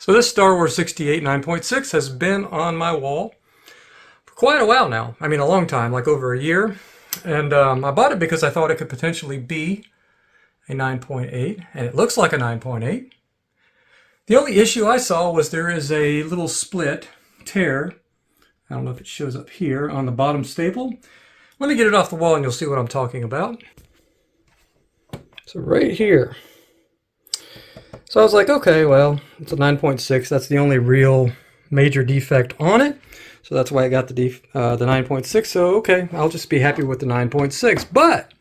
So this Star Wars 68 9.6 has been on my wall for quite a while now. I mean, a long time, like over a year. And I bought it because I thought it could potentially be a 9.8, and it looks like a 9.8. The only issue I saw was there is a little split, tear. I don't know if it shows up here on the bottom staple. Let me get it off the wall and you'll see what I'm talking about. So right here. So I was like, okay, well, it's a 9.6. That's the only real major defect on it. So that's why I got the 9.6. So, okay, I'll just be happy with the 9.6. But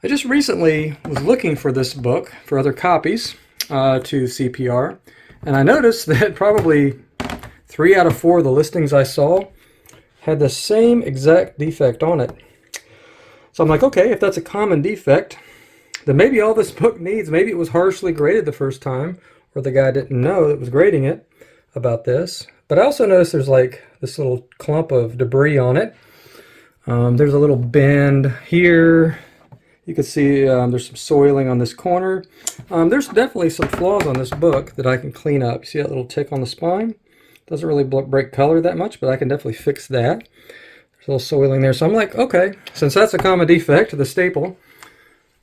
I just recently was looking for this book, for other copies to CPR. And I noticed that probably 3 out of 4 of the listings I saw had the same exact defect on it. So I'm like, okay, if that's a common defect, then maybe all this book needs, maybe it was harshly graded the first time, or the guy didn't know that was grading it about this. But I also noticed there's like this little clump of debris on it. There's a little bend here. You can see there's some soiling on this corner. There's definitely some flaws on this book that I can clean up. See that little tick on the spine? Doesn't really break color that much, but I can definitely fix that. There's a little soiling there. So I'm like, okay, since that's a common defect to the staple,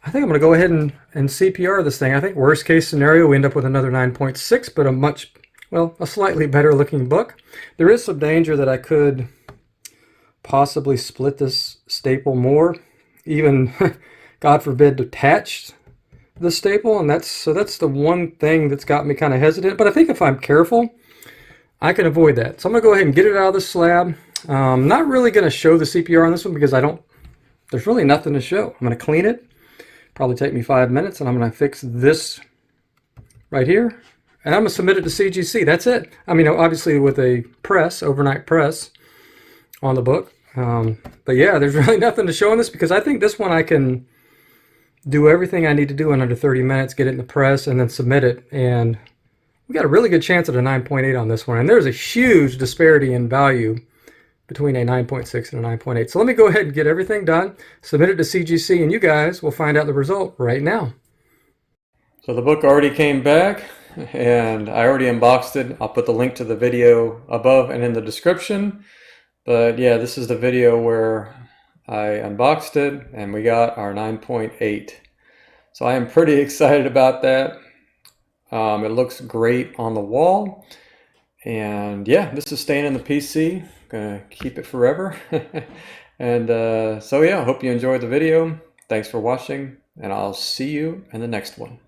I think I'm going to go ahead and CPR this thing. I think worst case scenario, we end up with another 9.6, but a slightly better looking book. There is some danger that I could possibly split this staple more, even, God forbid, detach the staple. And that's the one thing that's got me kind of hesitant. But I think if I'm careful, I can avoid that. So I'm going to go ahead and get it out of the slab. I'm not really going to show the CPR on this one because there's really nothing to show. I'm going to clean it. Probably take me 5 minutes, and I'm going to fix this right here, and I'm going to submit it to CGC. That's it. I mean, obviously with a press, overnight press on the book. But yeah, there's really nothing to show on this because I think this one I can do everything I need to do in under 30 minutes, get it in the press, and then submit it. And we got a really good chance at a 9.8 on this one. And there's a huge disparity in value between a 9.6 and a 9.8. So let me go ahead and get everything done, submit it to CGC, and you guys will find out the result right now. So the book already came back, and I already unboxed it. I'll put the link to the video above and in the description. But yeah, this is the video where I unboxed it, and we got our 9.8. So I am pretty excited about that. It looks great on the wall. And yeah, this is staying in the PC. Gonna keep it forever. And so yeah, I hope you enjoyed the video. Thanks for watching, and I'll see you in the next one.